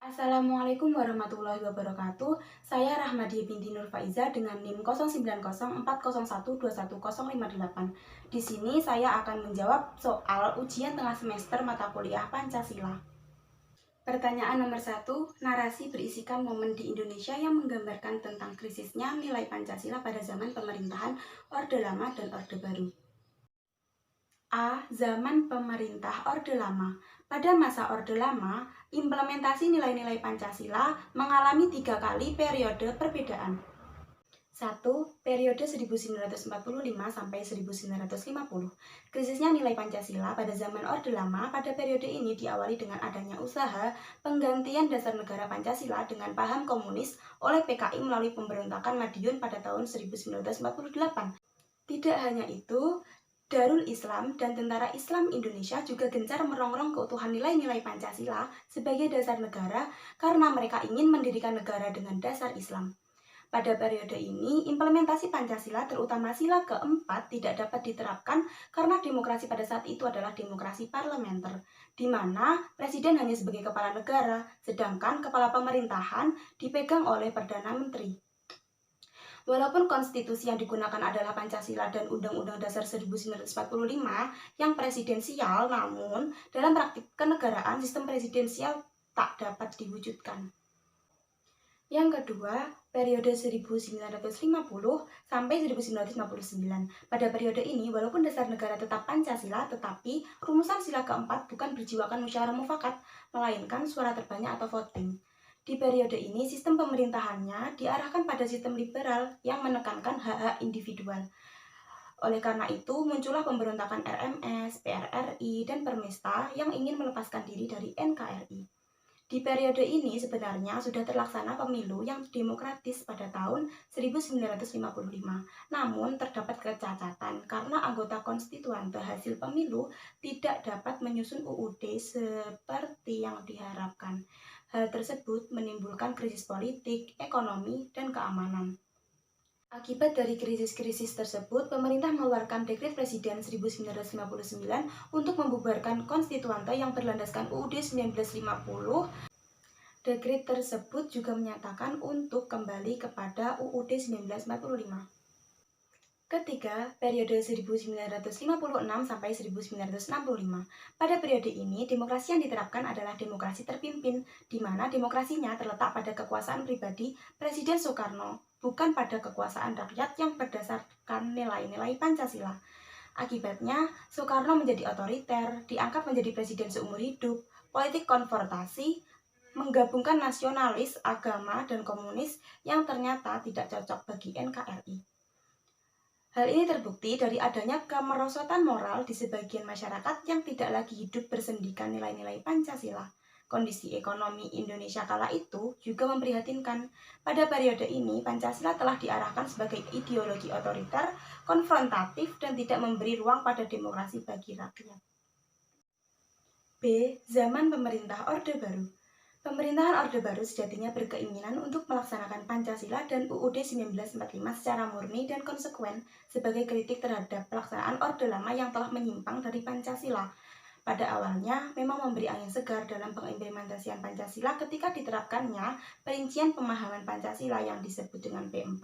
Assalamualaikum warahmatullahi wabarakatuh. Saya Rahmadiyah binti Nur Faiza dengan NIM 0904012108. Di sini saya akan menjawab soal ujian tengah semester mata kuliah Pancasila. Pertanyaan nomor 1, narasi berisikan momen di Indonesia yang menggambarkan tentang krisisnya nilai Pancasila pada zaman pemerintahan Orde Lama dan Orde Baru. A. Zaman pemerintah Orde Lama. Pada masa Orde Lama, implementasi nilai-nilai Pancasila mengalami 3 kali periode perbedaan. 1. Periode 1945 sampai 1950. Krisisnya nilai Pancasila pada zaman Orde Lama pada periode ini diawali dengan adanya usaha penggantian dasar negara Pancasila dengan paham komunis oleh PKI melalui pemberontakan Madiun pada tahun 1948. Tidak hanya itu, Darul Islam dan Tentara Islam Indonesia juga gencar merongrong keutuhan nilai-nilai Pancasila sebagai dasar negara karena mereka ingin mendirikan negara dengan dasar Islam. Pada periode ini, implementasi Pancasila terutama sila keempat tidak dapat diterapkan karena demokrasi pada saat itu adalah demokrasi parlementer, di mana presiden hanya sebagai kepala negara, sedangkan kepala pemerintahan dipegang oleh Perdana Menteri. Walaupun konstitusi yang digunakan adalah Pancasila dan Undang-Undang Dasar 1945 yang presidensial, namun dalam praktik kenegaraan sistem presidensial tak dapat diwujudkan. Yang kedua, periode 1950 sampai 1959. Pada periode ini, walaupun dasar negara tetap Pancasila, tetapi rumusan sila keempat bukan berjiwakan musyawarah mufakat, melainkan suara terbanyak atau voting. Di periode ini, sistem pemerintahannya diarahkan pada sistem liberal yang menekankan hak-hak individual. Oleh karena itu, muncullah pemberontakan RMS, PRRI, dan Permesta yang ingin melepaskan diri dari NKRI. Di periode ini sebenarnya sudah terlaksana pemilu yang demokratis pada tahun 1955. Namun terdapat kecacatan karena anggota konstituante hasil pemilu tidak dapat menyusun UUD seperti yang diharapkan. Hal tersebut menimbulkan krisis politik, ekonomi, dan keamanan. Akibat dari krisis-krisis tersebut, pemerintah mengeluarkan Dekret Presiden 1959 untuk membubarkan konstituante yang berlandaskan UUD 1950. Dekret tersebut juga menyatakan untuk kembali kepada UUD 1945. Ketiga, periode 1956 sampai 1965. Pada periode ini, demokrasi yang diterapkan adalah demokrasi terpimpin, di mana demokrasinya terletak pada kekuasaan pribadi Presiden Soekarno, bukan pada kekuasaan rakyat yang berdasarkan nilai-nilai Pancasila. Akibatnya, Soekarno menjadi otoriter, diangkat menjadi presiden seumur hidup, politik konfrontasi, menggabungkan nasionalis, agama, dan komunis yang ternyata tidak cocok bagi NKRI. Hal ini terbukti dari adanya kemerosotan moral di sebagian masyarakat yang tidak lagi hidup bersendikan nilai-nilai Pancasila. Kondisi ekonomi Indonesia kala itu juga memprihatinkan. Pada periode ini, Pancasila telah diarahkan sebagai ideologi otoriter, konfrontatif, dan tidak memberi ruang pada demokrasi bagi rakyat. B. Zaman pemerintah Orde Baru. Pemerintahan Orde Baru sejatinya berkeinginan untuk melaksanakan Pancasila dan UUD 1945 secara murni dan konsekuen sebagai kritik terhadap pelaksanaan Orde Lama yang telah menyimpang dari Pancasila. Pada awalnya, memang memberi angin segar dalam pengimplementasian Pancasila ketika diterapkannya perincian pemahaman Pancasila yang disebut dengan P4.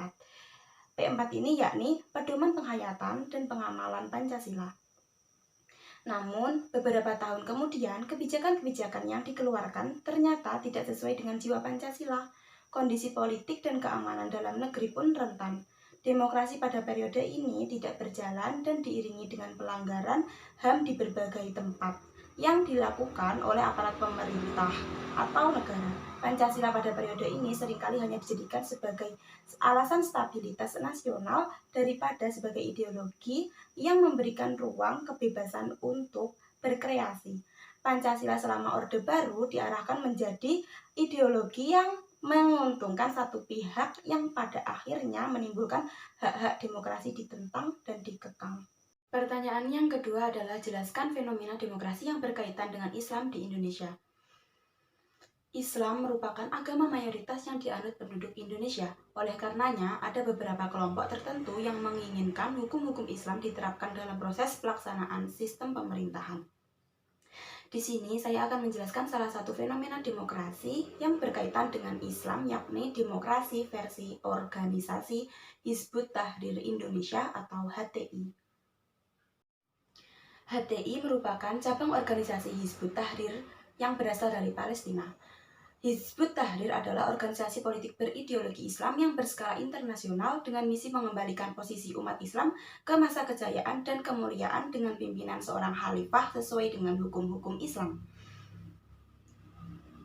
P4 ini yakni pedoman penghayatan dan pengamalan Pancasila. Namun, beberapa tahun kemudian, kebijakan-kebijakan yang dikeluarkan ternyata tidak sesuai dengan jiwa Pancasila. Kondisi politik dan keamanan dalam negeri pun rentan. Demokrasi pada periode ini tidak berjalan dan diiringi dengan pelanggaran HAM di berbagai tempat yang dilakukan oleh aparat pemerintah atau negara. Pancasila pada periode ini seringkali hanya dijadikan sebagai alasan stabilitas nasional daripada sebagai ideologi yang memberikan ruang kebebasan untuk berkreasi. Pancasila selama Orde Baru diarahkan menjadi ideologi yang menguntungkan satu pihak yang pada akhirnya menimbulkan hak-hak demokrasi ditentang dan dikekang. Pertanyaan yang kedua adalah jelaskan fenomena demokrasi yang berkaitan dengan Islam di Indonesia. Islam merupakan agama mayoritas yang dianut penduduk Indonesia. Oleh karenanya, ada beberapa kelompok tertentu yang menginginkan hukum-hukum Islam diterapkan dalam proses pelaksanaan sistem pemerintahan. Di sini saya akan menjelaskan salah satu fenomena demokrasi yang berkaitan dengan Islam, yakni demokrasi versi organisasi Hizbut Tahrir Indonesia atau HTI. HTI merupakan cabang organisasi Hizbut Tahrir yang berasal dari Palestina. Hizbut Tahrir adalah organisasi politik berideologi Islam yang berskala internasional dengan misi mengembalikan posisi umat Islam ke masa kejayaan dan kemuliaan dengan pimpinan seorang khalifah sesuai dengan hukum-hukum Islam.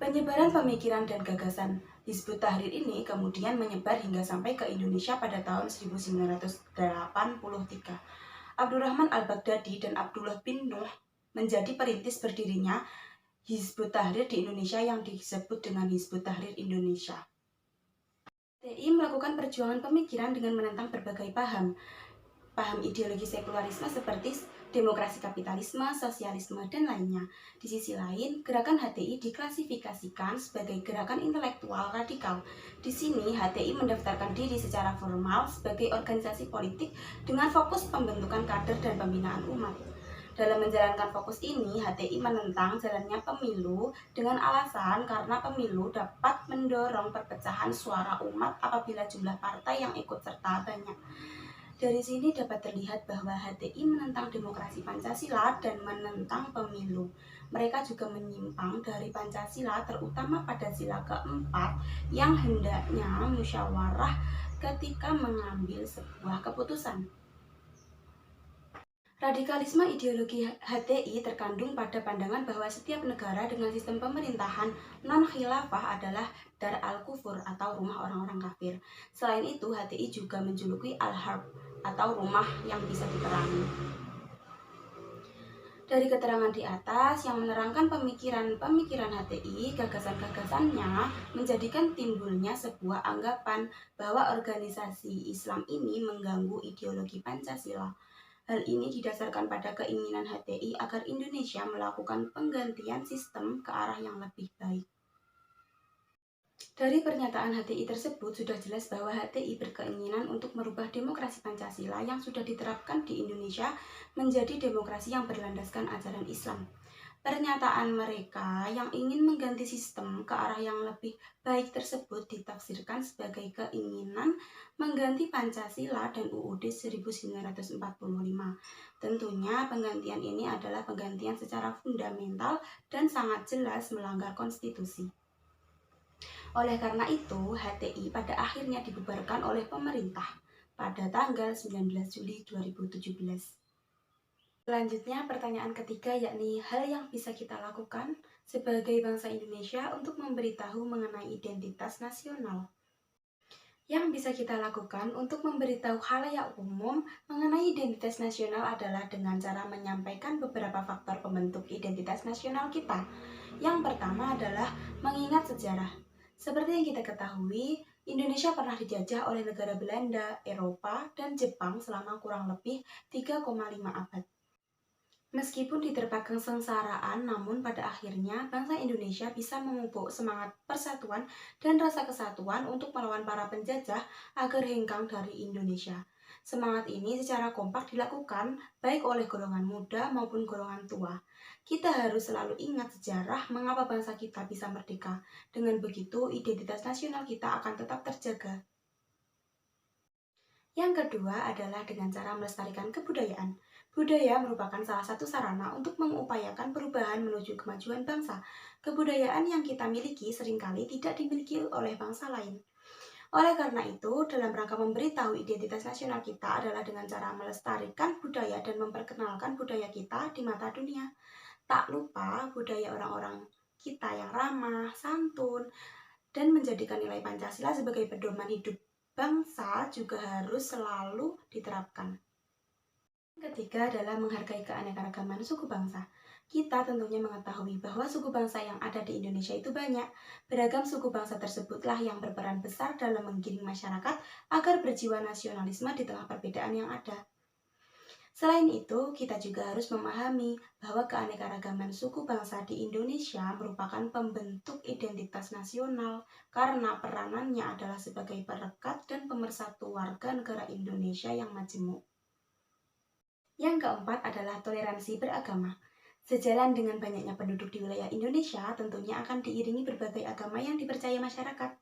Penyebaran pemikiran dan gagasan Hizbut Tahrir ini kemudian menyebar hingga sampai ke Indonesia pada tahun 1983. Abdurrahman Al-Baghdadi dan Abdullah bin Nuh menjadi perintis berdirinya Hizbut Tahrir di Indonesia yang disebut dengan Hizbut Tahrir Indonesia. HTI melakukan perjuangan pemikiran dengan menentang berbagai paham ideologi sekularisme seperti demokrasi kapitalisme, sosialisme, dan lainnya. Di sisi lain, gerakan HTI diklasifikasikan sebagai gerakan intelektual radikal. Di sini, HTI mendaftarkan diri secara formal sebagai organisasi politik dengan fokus pembentukan kader dan pembinaan umat. Dalam menjalankan fokus ini, HTI menentang jalannya pemilu dengan alasan karena pemilu dapat mendorong perpecahan suara umat apabila jumlah partai yang ikut serta banyak. Dari sini dapat terlihat bahwa HTI menentang demokrasi Pancasila dan menentang pemilu. Mereka juga menyimpang dari Pancasila, terutama pada sila keempat yang hendaknya musyawarah ketika mengambil sebuah keputusan. Radikalisme ideologi HTI terkandung pada pandangan bahwa setiap negara dengan sistem pemerintahan non-khilafah adalah dar al-kufur atau rumah orang-orang kafir. Selain itu, HTI juga menjuluki al-harb atau rumah yang bisa diperangi. Dari keterangan di atas yang menerangkan pemikiran HTI, gagasan-gagasannya menjadikan timbulnya sebuah anggapan bahwa organisasi Islam ini mengganggu ideologi Pancasila. Hal ini didasarkan pada keinginan HTI agar Indonesia melakukan penggantian sistem ke arah yang lebih baik. Dari pernyataan HTI tersebut sudah jelas bahwa HTI berkeinginan untuk merubah demokrasi Pancasila yang sudah diterapkan di Indonesia menjadi demokrasi yang berlandaskan ajaran Islam. Pernyataan mereka yang ingin mengganti sistem ke arah yang lebih baik tersebut ditafsirkan sebagai keinginan mengganti Pancasila dan UUD 1945. Tentunya penggantian ini adalah penggantian secara fundamental dan sangat jelas melanggar konstitusi. Oleh karena itu, HTI pada akhirnya dibubarkan oleh pemerintah pada tanggal 19 Juli 2017. Selanjutnya pertanyaan ketiga, yakni hal yang bisa kita lakukan sebagai bangsa Indonesia untuk memberitahu mengenai identitas nasional. Yang bisa kita lakukan untuk memberitahu khalayak umum mengenai identitas nasional adalah dengan cara menyampaikan beberapa faktor pembentuk identitas nasional kita. Yang pertama adalah mengingat sejarah. Seperti yang kita ketahui, Indonesia pernah dijajah oleh negara Belanda, Eropa, dan Jepang selama kurang lebih 3,5 abad. Meskipun diterpa kesengsaraan, namun pada akhirnya bangsa Indonesia bisa memupuk semangat persatuan dan rasa kesatuan untuk melawan para penjajah agar hengkang dari Indonesia. Semangat ini secara kompak dilakukan baik oleh golongan muda maupun golongan tua. Kita harus selalu ingat sejarah mengapa bangsa kita bisa merdeka. Dengan begitu, identitas nasional kita akan tetap terjaga. Yang kedua adalah dengan cara melestarikan kebudayaan. Budaya merupakan salah satu sarana untuk mengupayakan perubahan menuju kemajuan bangsa. Kebudayaan yang kita miliki seringkali tidak dimiliki oleh bangsa lain. Oleh karena itu, dalam rangka memberitahu identitas nasional kita adalah dengan cara melestarikan budaya dan memperkenalkan budaya kita di mata dunia. Tak lupa budaya orang-orang kita yang ramah, santun, dan menjadikan nilai Pancasila sebagai pedoman hidup bangsa juga harus selalu diterapkan. Ketiga adalah menghargai keanekaragaman suku bangsa. Kita tentunya mengetahui bahwa suku bangsa yang ada di Indonesia itu banyak. Beragam suku bangsa tersebutlah yang berperan besar dalam menggiring masyarakat agar berjiwa nasionalisme di tengah perbedaan yang ada. Selain itu, kita juga harus memahami bahwa keanekaragaman suku bangsa di Indonesia merupakan pembentuk identitas nasional karena peranannya adalah sebagai perekat dan pemersatu warga negara Indonesia yang majemuk. Yang keempat adalah toleransi beragama. Sejalan dengan banyaknya penduduk di wilayah Indonesia, tentunya akan diiringi berbagai agama yang dipercaya masyarakat.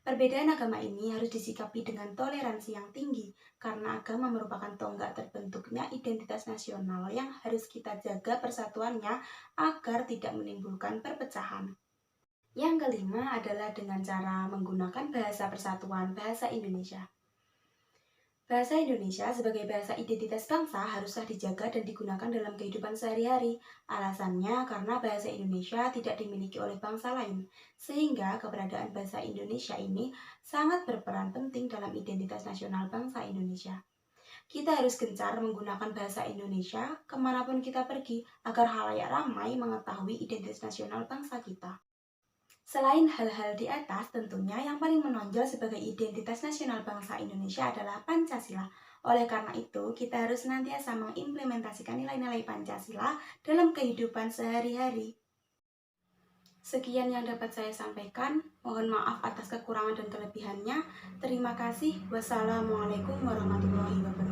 Perbedaan agama ini harus disikapi dengan toleransi yang tinggi, karena agama merupakan tonggak terbentuknya identitas nasional yang harus kita jaga persatuannya agar tidak menimbulkan perpecahan. Yang kelima adalah dengan cara menggunakan bahasa persatuan bahasa Indonesia. Bahasa Indonesia sebagai bahasa identitas bangsa haruslah dijaga dan digunakan dalam kehidupan sehari-hari. Alasannya karena bahasa Indonesia tidak dimiliki oleh bangsa lain, sehingga keberadaan bahasa Indonesia ini sangat berperan penting dalam identitas nasional bangsa Indonesia. Kita harus gencar menggunakan bahasa Indonesia kemanapun kita pergi agar halayak ramai mengetahui identitas nasional bangsa kita. Selain hal-hal di atas, tentunya yang paling menonjol sebagai identitas nasional bangsa Indonesia adalah Pancasila. Oleh karena itu, kita harus senantiasa mengimplementasikan nilai-nilai Pancasila dalam kehidupan sehari-hari. Sekian yang dapat saya sampaikan. Mohon maaf atas kekurangan dan kelebihannya. Terima kasih. Wassalamualaikum warahmatullahi wabarakatuh.